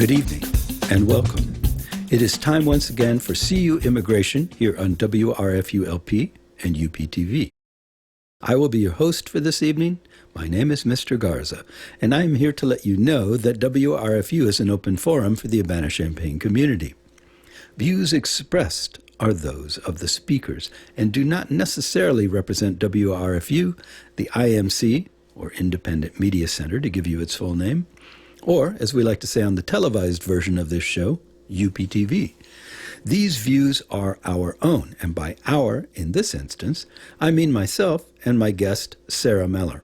Good evening and welcome. It is time once again for CU Immigration here on WRFU-LP and UPTV. I will be your host for this evening. My name is Mr. Garza, and I am here to let you know that WRFU is an open forum for the Urbana-Champaign community. Views expressed are those of the speakers and do not necessarily represent WRFU, the IMC, or Independent Media Center to give you its full name, or, as we like to say on the televised version of this show, UPTV. These views are our own, and by our, in this instance, I mean myself and my guest, Sarah Mellor.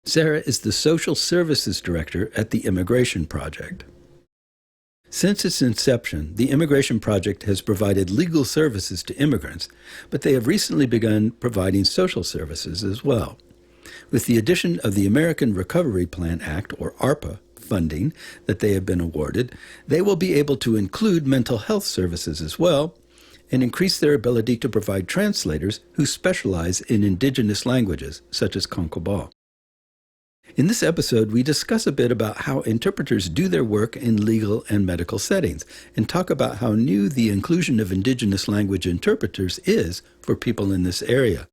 Sarah is the Social Services Director at the Immigration Project. Since its inception, the Immigration Project has provided legal services to immigrants, but they have recently begun providing social services as well. With the addition of the American Recovery Plan Act, or ARPA, funding that they have been awarded, they will be able to include mental health services as well and increase their ability to provide translators who specialize in indigenous languages, such as Concobal. In this episode, we discuss a bit about how interpreters do their work in legal and medical settings and talk about how new the inclusion of indigenous language interpreters is for people in this area.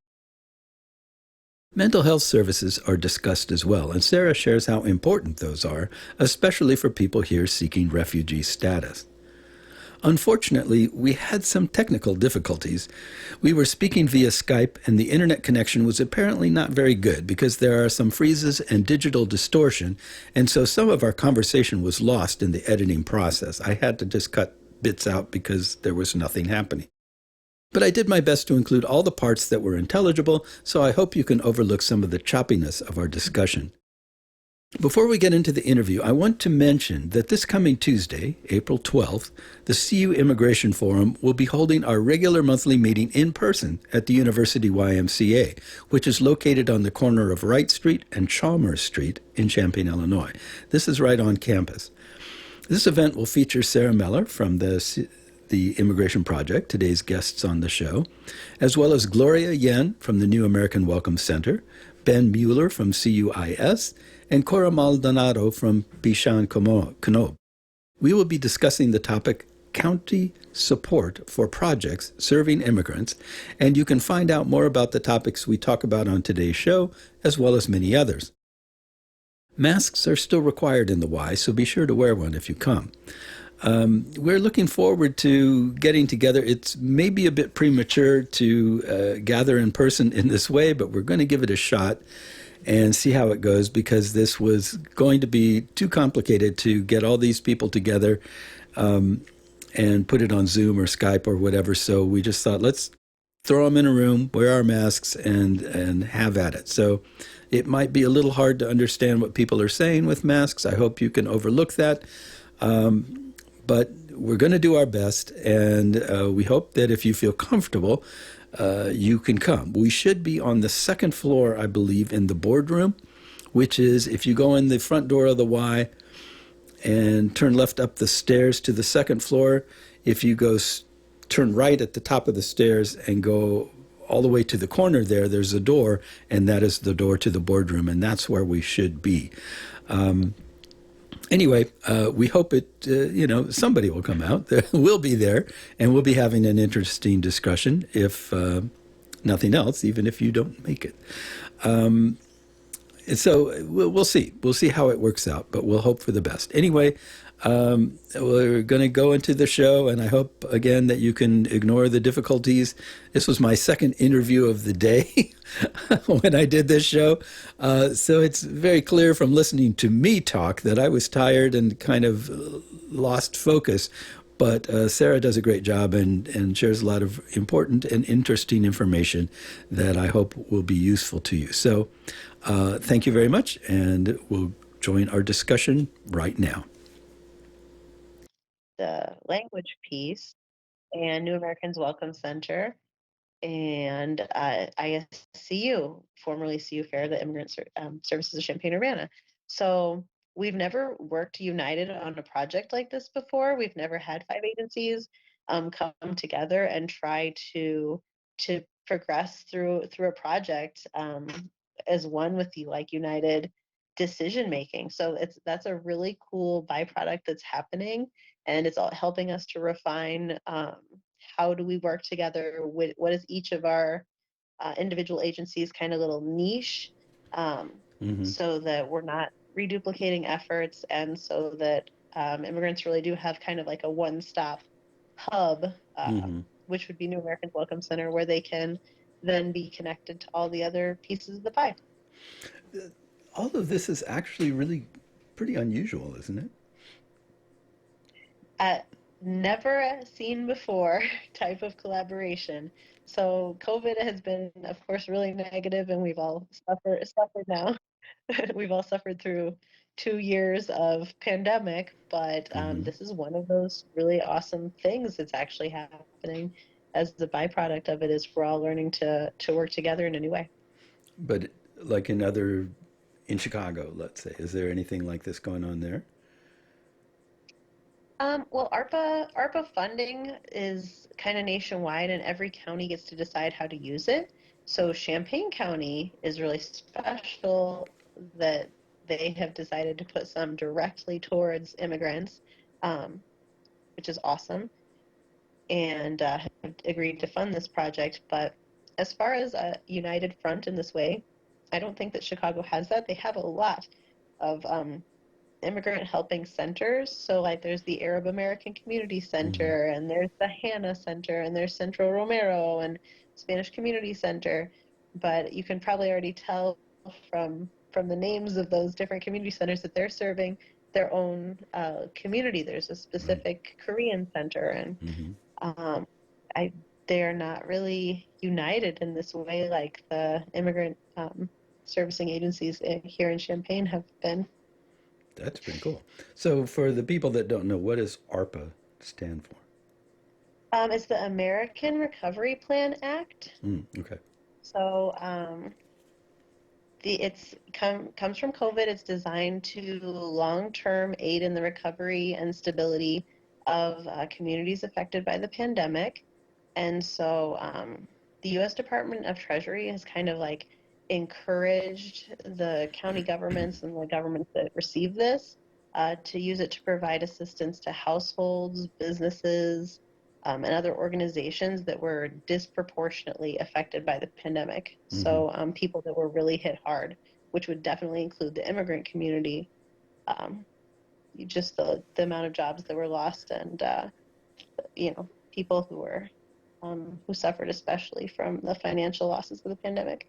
Mental health services are discussed as well, and Sarah shares how important those are, especially for people here seeking refugee status. Unfortunately, we had some technical difficulties. We were speaking via Skype, and the internet connection was apparently not very good because there are some freezes and digital distortion, and so some of our conversation was lost in the editing process. I had to just cut bits out because there was nothing happening. But I did my best to include all the parts that were intelligible, so I hope you can overlook some of the choppiness of our discussion. Before we get into the interview, I want to mention that this coming Tuesday, April 12th, the CU Immigration Forum will be holding our regular monthly meeting in person at the University YMCA, which is located on the corner of Wright Street and Chalmers Street in Champaign, Illinois. This is right on campus. This event will feature Sarah Mellor from the Immigration Project, today's guests on the show, as well as Gloria Yen from the New American Welcome Center, Ben Mueller from CUIS, and Cora Maldonado from Bishan Canob. We will be discussing the topic County Support for Projects Serving Immigrants, and you can find out more about the topics we talk about on today's show, as well as many others. Masks are still required in the Y, so be sure to wear one if you come. We're looking forward to getting together. It's maybe a bit premature to gather in person in this way, but we're going to give it a shot and see how it goes because this was going to be too complicated to get all these people together and put it on Zoom or Skype or whatever. So we just thought, let's throw them in a room, wear our masks, and have at it. So it might be a little hard to understand what people are saying with masks. I hope you can overlook that. But we're going to do our best, and we hope that if you feel comfortable, you can come. We should be on the second floor, I believe, in the boardroom, which is if you go in the front door of the Y and turn left up the stairs to the second floor, if you go turn right at the top of the stairs and go all the way to the corner there's a door, and that is the door to the boardroom, and that's where we should be. Anyway, we hope somebody will come out. We'll be there, and we'll be having an interesting discussion, if nothing else, even if you don't make it. So we'll see. We'll see how it works out, but we'll hope for the best. Anyway, we're going to go into the show, and I hope, again, that you can ignore the difficulties. This was my second interview of the day when I did this show. So it's very clear from listening to me talk that I was tired and kind of lost focus. But Sarah does a great job and shares a lot of important and interesting information that I hope will be useful to you. So thank you very much, and we'll join our discussion right now. The language piece and New Americans Welcome Center and ISCU, formerly CU Fair, the Immigrant Services of Champaign-Urbana. So we've never worked united on a project like this before. We've never had 5 agencies come together and try to progress through a project as one with the united decision making. So that's a really cool byproduct that's happening, and it's all helping us to refine how do we work together. What is each of our individual agencies' kind of little niche, Mm-hmm. so that we're not reduplicating efforts, and so that immigrants really do have kind of like a one-stop hub, Mm-hmm. which would be New Americans Welcome Center, where they can then be connected to all the other pieces of the pie. All of this is actually really pretty unusual, isn't it? uh, Never seen before type of collaboration. So COVID has been, of course, really negative, and we've all suffered now. We've all suffered through 2 years of pandemic, but Mm-hmm. this is one of those really awesome things that's actually happening. As the byproduct of it is we're all learning to work together in a new way. But like in Chicago, let's say, is there anything like this going on there? Well, ARPA funding is kind of nationwide, and every county gets to decide how to use it. So Champaign County is really special that they have decided to put some directly towards immigrants, um, which is awesome, and have agreed to fund this project. But as far as a united front in this way, I don't think that Chicago has that. They have a lot of immigrant helping centers. So like there's the Arab American Community Mm-hmm. Center, and there's the Hannah Center, and there's Centro Romero and Spanish Community Center. But you can probably already tell from the names of those different community centers that they're serving their own community. There's a Right. specific Korean center, and Mm-hmm. um, I they're not really united in this way like the immigrant servicing agencies here in Champaign have been. That's pretty cool. So, for the people that don't know, what does ARPA stand for? It's the American Recovery Plan Act. Okay. So comes from COVID. It's designed to long-term aid in the recovery and stability of communities affected by the pandemic. And so the U.S. Department of Treasury has kind of like encouraged the county governments and the governments that receive this to use it to provide assistance to households, businesses, and other organizations that were disproportionately affected by the pandemic. Mm-hmm. So people that were really hit hard, which would definitely include the immigrant community, um, just the amount of jobs that were lost, and people who suffered especially from the financial losses of the pandemic.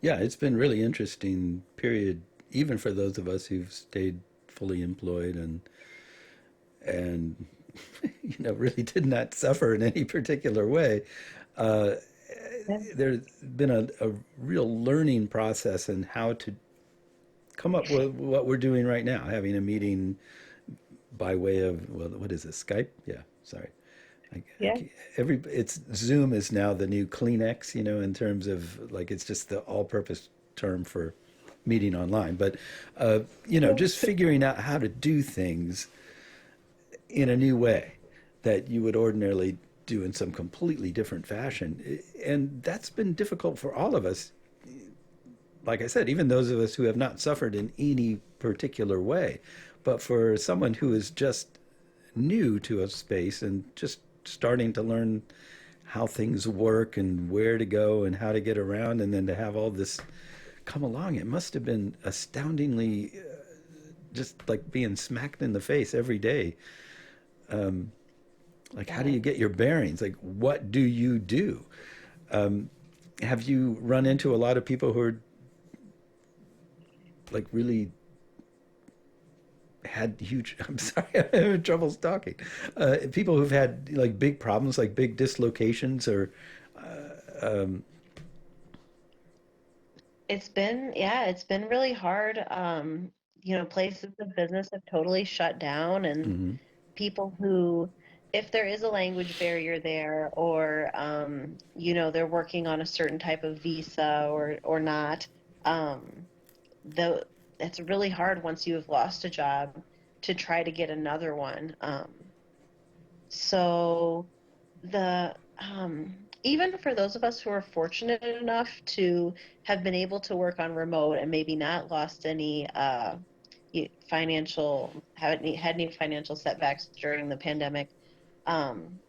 Yeah, it's been really interesting period, even for those of us who've stayed fully employed and really did not suffer in any particular way. Uh, Yeah. there's been a real learning process in how to come up with what we're doing right now, having a meeting by way of, well, what is this, Skype? Yeah, sorry. Yeah. It's Zoom is now the new Kleenex, in terms of like it's just the all-purpose term for meeting online. But just figuring out how to do things in a new way that you would ordinarily do in some completely different fashion, and that's been difficult for all of us. Like I said, even those of us who have not suffered in any particular way, but for someone who is just new to a space and just starting to learn how things work and where to go and how to get around, and then to have all this come along, it must have been astoundingly just like being smacked in the face every day. Like, how do Yeah. you get your bearings? Like, what do you do? Have you run into a lot of people who are like really had huge I'm sorry, I'm having trouble talking, people who've had like big problems, like big dislocations, or It's been really hard. Places of business have totally shut down, and mm-hmm, people who, if there is a language barrier there, or they're working on a certain type of visa or not, um, though it's really hard once you have lost a job to try to get another one. So the even for those of us who are fortunate enough to have been able to work on remote and maybe not lost any had any financial setbacks during the pandemic,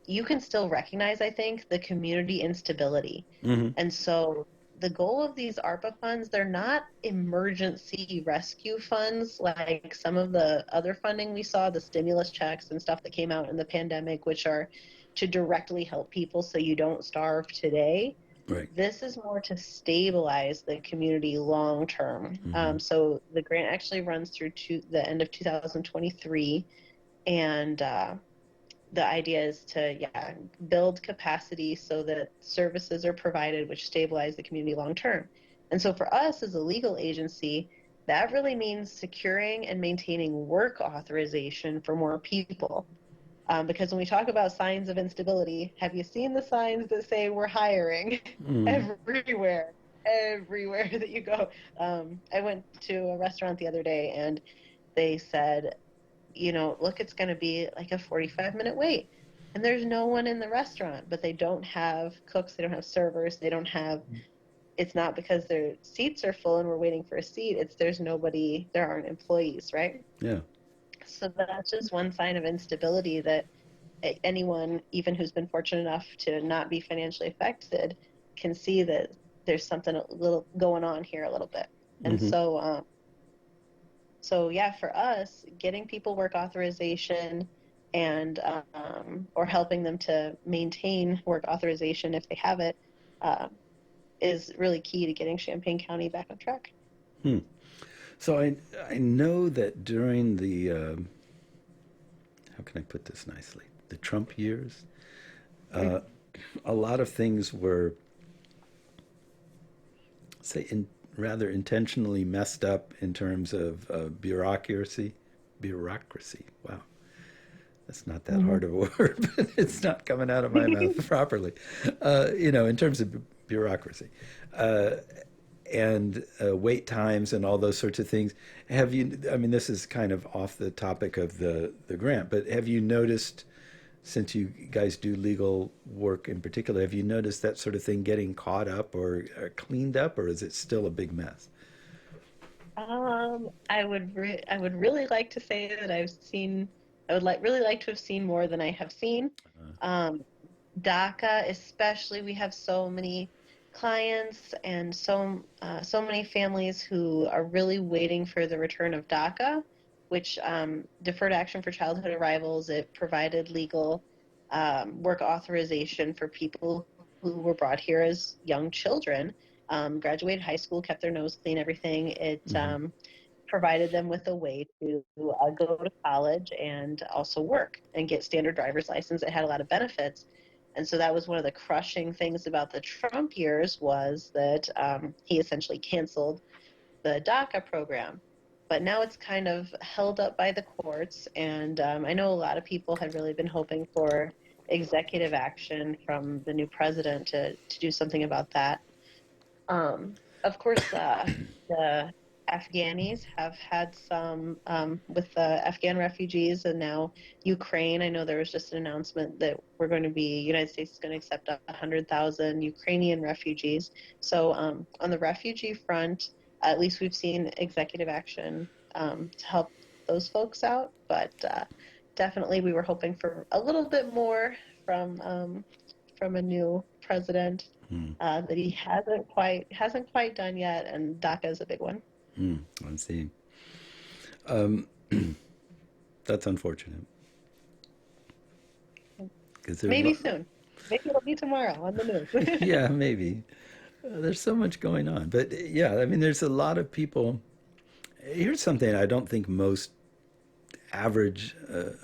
you can still recognize, I think, the community instability. Hmm. And so the goal of these ARPA funds, they're not emergency rescue funds like some of the other funding we saw, the stimulus checks and stuff that came out in the pandemic, which are to directly help people so you don't starve today. Right. This is more to stabilize the community long term. Hmm. So the grant actually runs through to the end of 2023, and the idea is to build capacity so that services are provided which stabilize the community long term. And so for us as a legal agency, that really means securing and maintaining work authorization for more people. Because when we talk about signs of instability, have you seen the signs that say we're hiring? Mm. Everywhere, everywhere that you go. I went to a restaurant the other day and they said, look, it's going to be like a 45-minute wait. And there's no one in the restaurant, but they don't have cooks, they don't have servers, they don't have, it's not because their seats are full and we're waiting for a seat, it's there's nobody, there aren't employees, right? Yeah. So that's just one sign of instability that anyone, even who's been fortunate enough to not be financially affected, can see that there's something a little going on here a little bit. And Hmm. so yeah, for us, getting people work authorization and or helping them to maintain work authorization if they have it uh, is really key to getting Champaign County back on track. Hmm. So I know that during the how can I put this nicely, the Trump years, uh, Mm-hmm. a lot of things were, rather intentionally messed up in terms of bureaucracy. Bureaucracy. Wow, that's not that hard of a word, but it's not coming out of my mouth properly. In terms of bureaucracy. Uh, and wait times and all those sorts of things. Have you? I mean, this is kind of off the topic of the grant, but have you noticed, since you guys do legal work in particular, have you noticed that sort of thing getting caught up or cleaned up, or is it still a big mess? I would really like to say that I would really like to have seen more than I have seen. Um, DACA, especially, we have so many clients and so many families who are really waiting for the return of DACA, which Deferred Action for Childhood Arrivals. It provided legal work authorization for people who were brought here as young children, graduated high school, kept their nose clean, everything. It Mm-hmm. provided them with a way to go to college and also work and get standard driver's license. It had a lot of benefits. And so that was one of the crushing things about the Trump years was that he essentially canceled the DACA program. But now it's kind of held up by the courts. And I know a lot of people had really been hoping for executive action from the new president to do something about that. Of course, the Afghanis have had some with the Afghan refugees, and now Ukraine. I know there was just an announcement that United States is going to accept 100,000 Ukrainian refugees. So on the refugee front, at least we've seen executive action to help those folks out. But definitely, we were hoping for a little bit more from a new president Mm. that he hasn't quite done yet, and DACA is a big one. Mm. I see. Um, that's unfortunate because there's Maybe soon. Maybe it'll be tomorrow on the news. yeah, maybe. There's so much going on. But yeah, I mean, there's a lot of people. Here's something I don't think most average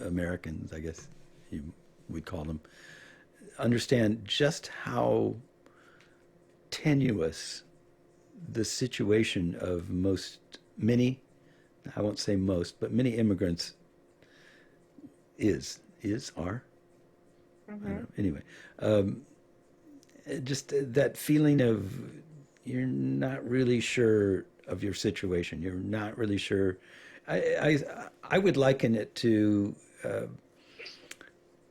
Americans, I guess you would call them, understand just how tenuous the situation of many, I won't say most, but many immigrants are. I don't Hmm. know. Anyway, um, just that feeling of you're not really sure of your situation. You're not really sure. I would liken it to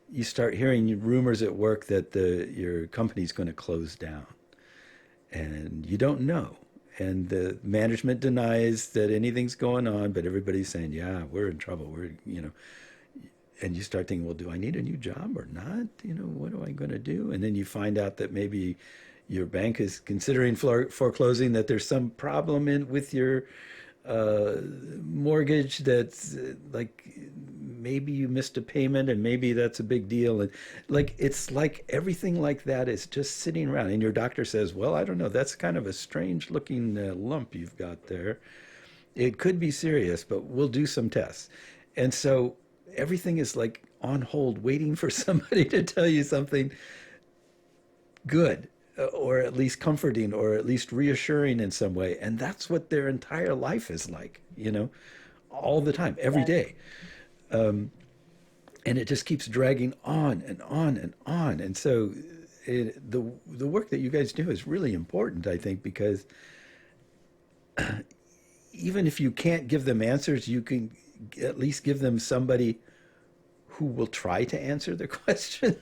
you start hearing rumors at work that your company's going to close down, and you don't know. And the management denies that anything's going on, but everybody's saying, "Yeah, we're in trouble. And you start thinking, well, do I need a new job or not? What am I going to do? And then you find out that maybe your bank is considering foreclosing, that there's some problem with your uh, mortgage that's like maybe you missed a payment and maybe that's a big deal. And like, it's like everything like that is just sitting around. And your doctor says, well, I don't know, that's kind of a strange looking lump you've got there. It could be serious, but we'll do some tests. And so everything is like on hold, waiting for somebody to tell you something good, or at least comforting, or at least reassuring in some way. And that's what their entire life is like, all the time, every Yes. day. And it just keeps dragging on and on and on. And so the work that you guys do is really important, I think, because even if you can't give them answers, you can at least give them somebody who will try to answer the question.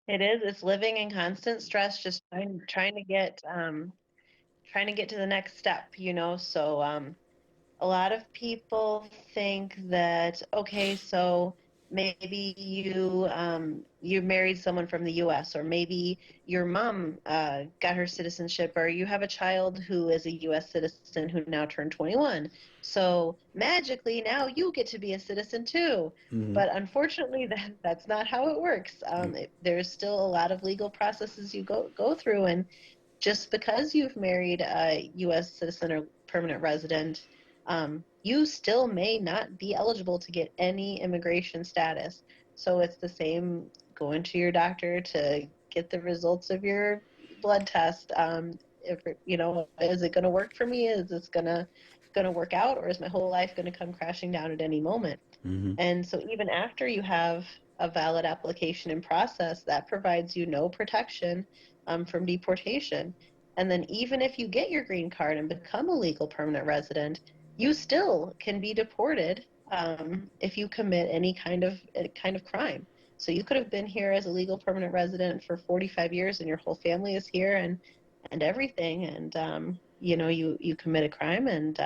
It is. It's living in constant stress, just trying to get to the next step, So a lot of people think that, okay, so maybe you married someone from the US, or maybe your mom got her citizenship, or you have a child who is a US citizen who now turned 21. So magically now you get to be a citizen too. Mm-hmm. But unfortunately, that's not how it works. There's still a lot of legal processes you go through, and just because you've married a U.S. citizen or permanent resident, you still may not be eligible to get any immigration status. So it's the same going to your doctor to get the results of your blood test. If is it going to work for me? Is this gonna work out, or is my whole life going to come crashing down at any moment? Mm-hmm. And so even after you have a valid application in process, that provides you no protection from deportation. And then even if you get your green card and become a legal permanent resident, you still can be deported if you commit any kind of crime. So you could have been here as a legal permanent resident for 45 years, and your whole family is here, and everything, and you commit a crime, and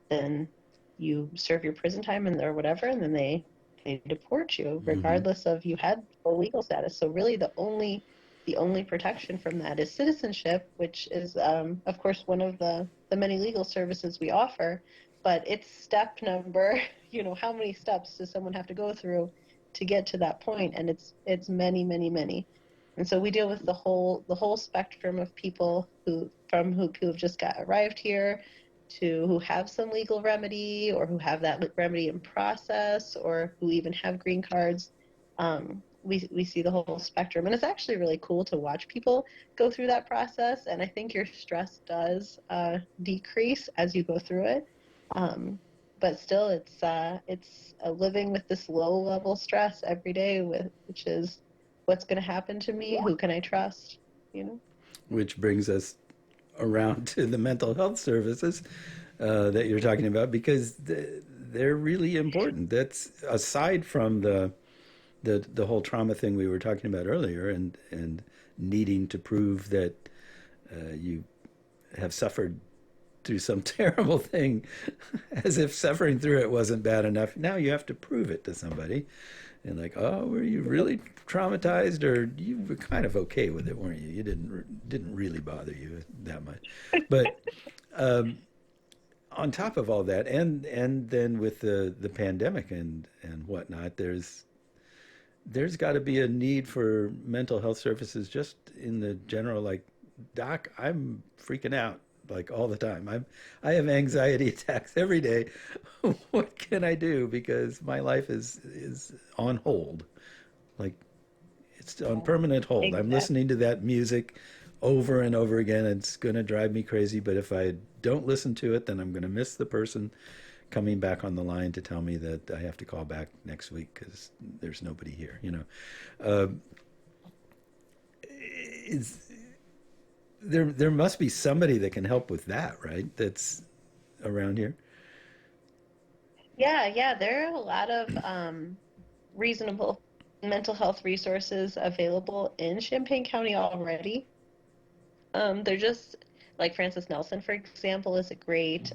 then you serve your prison time and or whatever, and then they deport you Mm-hmm. regardless of you had full legal status. So really, the only protection from that is citizenship, which is of course one of the many legal services we offer. But it's step number, how many steps does someone have to go through to get to that point? And it's many, many, many. And so we deal with the whole spectrum of people who have just got arrived here, to who have some legal remedy, or who have that remedy in process, or who even have green cards. We see the whole spectrum, and it's actually really cool to watch people go through that process. And I think your stress does decrease as you go through it. Um, but still, it's living with this low level stress every day, which is what's going to happen to me? Who can I trust? You know. Which brings us around to the mental health services that you're talking about, because they're really important. That's aside from the whole trauma thing we were talking about earlier, and needing to prove that you have suffered through some terrible thing, as if suffering through it wasn't bad enough. Now you have to prove it to somebody, and like, oh, were you really traumatized, or you were kind of okay with it, weren't you? You didn't really bother you that much, but on top of all that, and then with the pandemic and whatnot, there's got to be a need for mental health services just in the general, like, doc, I'm freaking out like all the time. I have anxiety attacks every day. What can I do? Because my life is on hold. Like, it's on Yeah, permanent hold. I'm exactly. listening to that music over and over again. It's going to drive me crazy, but if I don't listen to it, then I'm going to miss the person coming back on the line to tell me that I have to call back next week because there's nobody here. Uh, is there must be somebody that can help with that, right? That's around here. Yeah, there are a lot of reasonable mental health resources available in Champaign County already. They're just like Francis Nelson, for example, is a great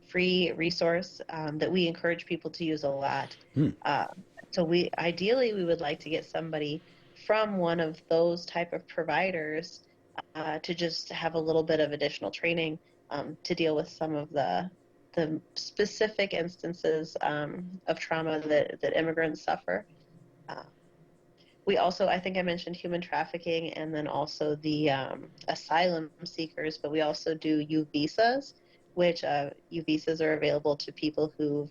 free resource that we encourage people to use a lot. Hmm. Uh, so we ideally we would like to get somebody from one of those type of providers to just have a little bit of additional training to deal with some of the specific instances of trauma that immigrants suffer. Uh, we also, I think I mentioned human trafficking and then also the asylum seekers, but we also do U visas, which U visas are available to people who've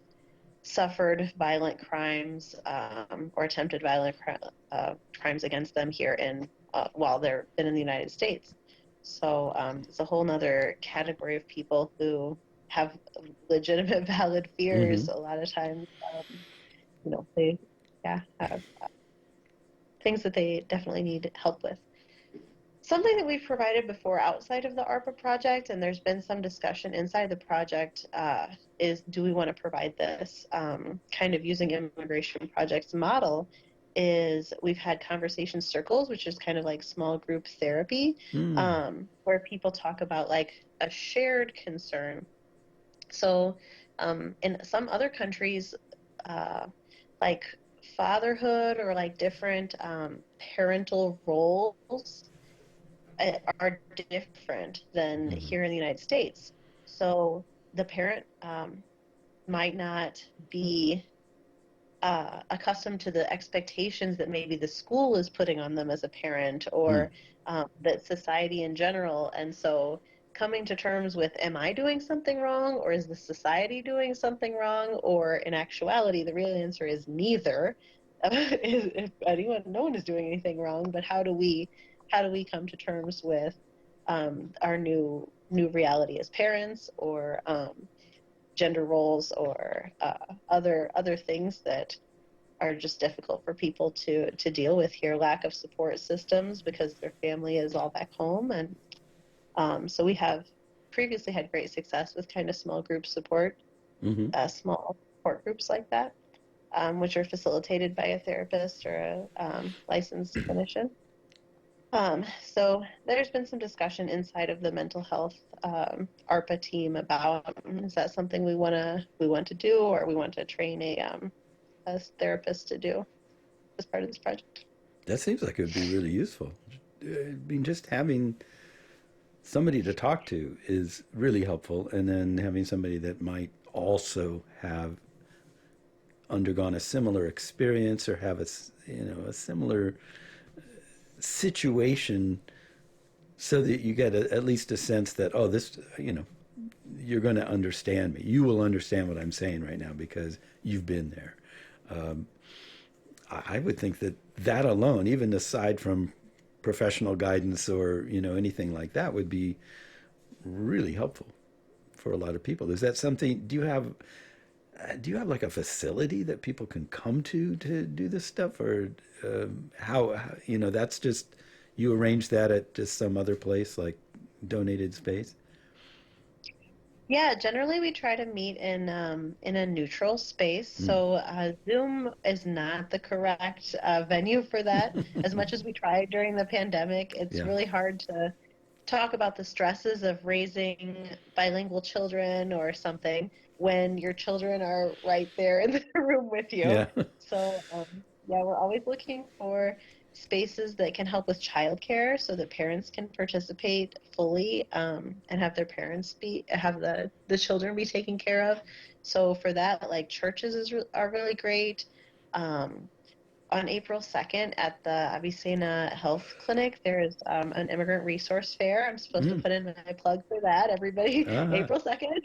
suffered violent crimes or attempted crimes against them here in while they're been in the United States. So it's a whole nother category of people who have legitimate, valid Mm-hmm. fears. A lot of times, they have things that they definitely need help with. Something that we've provided before outside of the ARPA project, and there's been some discussion inside the project, is do we want to provide this kind of using immigration projects model? Is we've had conversation circles, which is kind of like small group therapy, Mm. where people talk about like a shared concern. So in some other countries, uh, like fatherhood or like different parental roles are different than Mm-hmm. here in the United States. So the parent might not be accustomed to the expectations that maybe the school is putting on them as a parent Mm. or that society in general. And so coming to terms with, am I doing something wrong or is the society doing something wrong? Or in actuality, the real answer is neither. If anyone, no one is doing anything wrong, but how do we come to terms with our new reality as parents or gender roles or other things that are just difficult for people to deal with here. Lack of support systems because their family is all back home, and so we have previously had great success with kind of small group support, Mm-hmm. small support groups like that, which are facilitated by a therapist or a licensed clinician. So there's been some discussion inside of the mental health ARPA team about is that something we want to do or we want to train a therapist to do as part of this project. That seems like it would be really useful. I mean, just having somebody to talk to is really helpful, and then having somebody that might also have undergone a similar experience or have a similar situation, so that you get at least a sense that, oh, this, you're going to understand me. You will understand what I'm saying right now because you've been there. I would think that that alone, even aside from professional guidance or anything like that, would be really helpful for a lot of people. Is that something? Do you have like a facility that people can come to do this stuff, or how that's just you arrange that at just some other place like donated space? Yeah, generally we try to meet in a neutral space. Mm. So Zoom is not the correct venue for that. As much as we tried during the pandemic, it's Yeah. really hard to talk about the stresses of raising bilingual children or something when your children are right there in the room with you. Yeah. So, yeah, we're always looking for spaces that can help with childcare so that parents can participate fully and have their parents have the children be taken care of. So for that, like churches are really great. Um, on April 2nd at the Avicenna Health Clinic, there is an immigrant resource fair. I'm supposed to Mm. put in my plug for that, everybody. Uh-huh. April 2nd.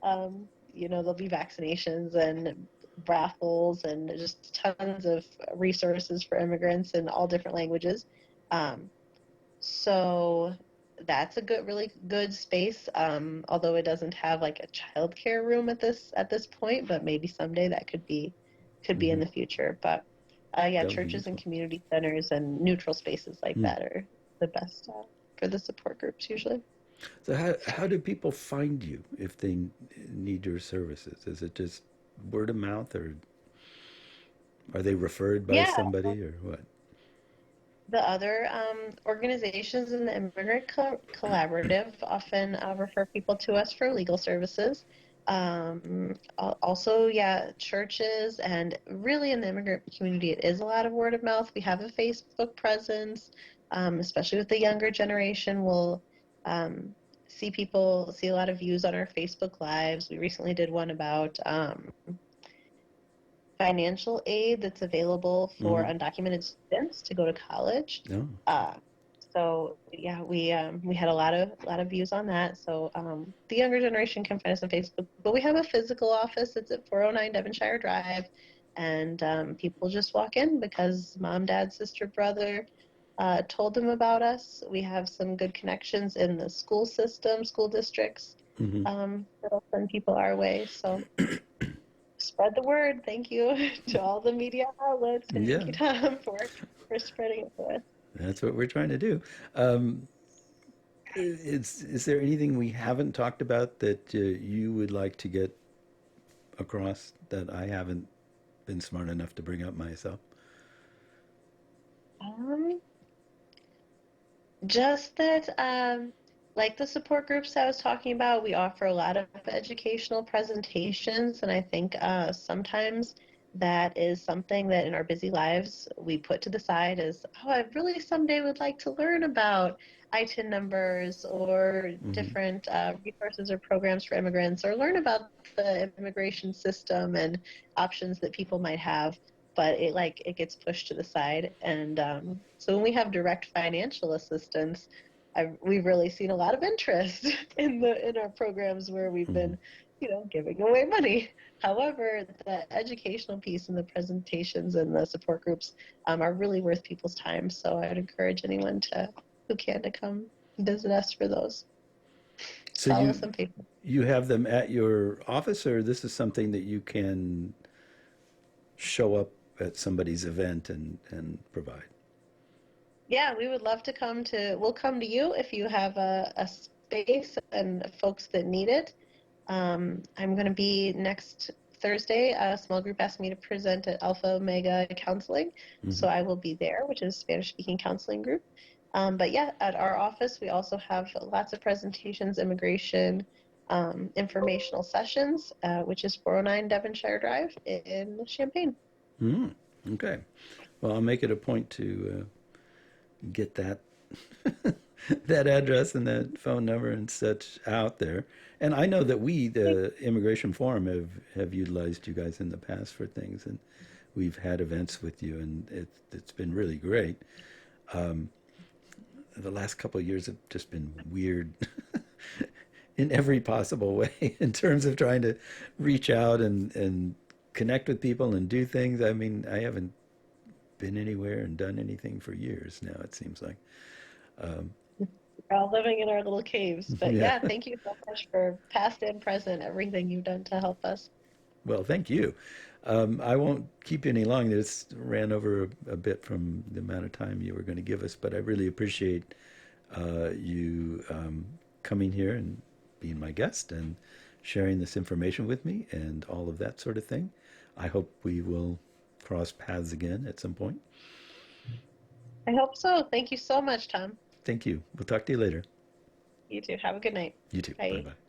There'll be vaccinations and raffles and just tons of resources for immigrants in all different languages. Um, so that's a really good space. Although it doesn't have like a childcare room at this point, but maybe someday that could be in Mm-hmm. the future. But yeah, That would be churches and useful. community centers and neutral spaces like Mm. that are the best for the support groups usually. So how do people find you if they need your services? Is it just word of mouth, or are they referred by Yeah, somebody, or what? the other organizations in the Immigrant Collaborative often refer people to us for legal services. Also, yeah, churches and really in the immigrant community, it is a lot of word of mouth. We have a Facebook presence, especially with the younger generation. We'll um, see a lot of views on our Facebook Lives. We recently did one about financial aid that's available for Mm-hmm. undocumented students to go to college. No. Okay. Uh, so yeah, we had a lot of views on that. So the younger generation can find us on Facebook, but we have a physical office. It's at 409 Devonshire Drive, and people just walk in because mom, dad, sister, brother told them about us. We have some good connections in the school system, school districts Mm-hmm. that'll send people our way. So spread the word. Thank you to all the media outlets. Thank Yeah, you, Tom, for spreading it to us. that's what we're trying to do. Um, is there anything we haven't talked about that you would like to get across that I haven't been smart enough to bring up myself? Um, just that, like the support groups I was talking about, we offer a lot of educational presentations, and I think sometimes that is something that in our busy lives we put to the side as, oh, I really someday would like to learn about ITIN numbers or Mm-hmm. different resources or programs for immigrants, or learn about the immigration system and options that people might have. But it gets pushed to the side, and so when we have direct financial assistance, we've really seen a lot of interest in our programs where we've Mm-hmm. been, giving away money. However, the educational piece and the presentations and the support groups are really worth people's time. So I'd encourage anyone who can to come visit us for those. So Follow us you on Facebook. you have them at your office, or this is something that you can show up at somebody's event and provide? Yeah, we would love to we'll come to you if you have a space and folks that need it. I'm going to be next Thursday. A small group asked me to present at Alpha Omega Counseling, Mm-hmm. so I will be there, which is a Spanish-speaking counseling group. But yeah, at our office, we also have lots of presentations, immigration, informational sessions, which is 409 Devonshire Drive in Champaign. Mm-hmm. Okay. Well, I'll make it a point to get that that address and that phone number and such out there. And I know that we, the Immigration Forum, have utilized you guys in the past for things, and we've had events with you, and it's been really great. The last couple of years have just been weird in every possible way in terms of trying to reach out and connect with people and do things. I mean, I haven't been anywhere and done anything for years now, it seems like. We're all living in our little caves. But Yeah. yeah, thank you so much for past and present, everything you've done to help us. Well, thank you. I won't keep you any longer. This ran over a bit from the amount of time you were going to give us, but I really appreciate you coming here and being my guest and sharing this information with me and all of that sort of thing. I hope we will cross paths again at some point. I hope so. Thank you so much, Tom. Thank you. We'll talk to you later. You too. Have a good night. You too. Bye Bye. bye.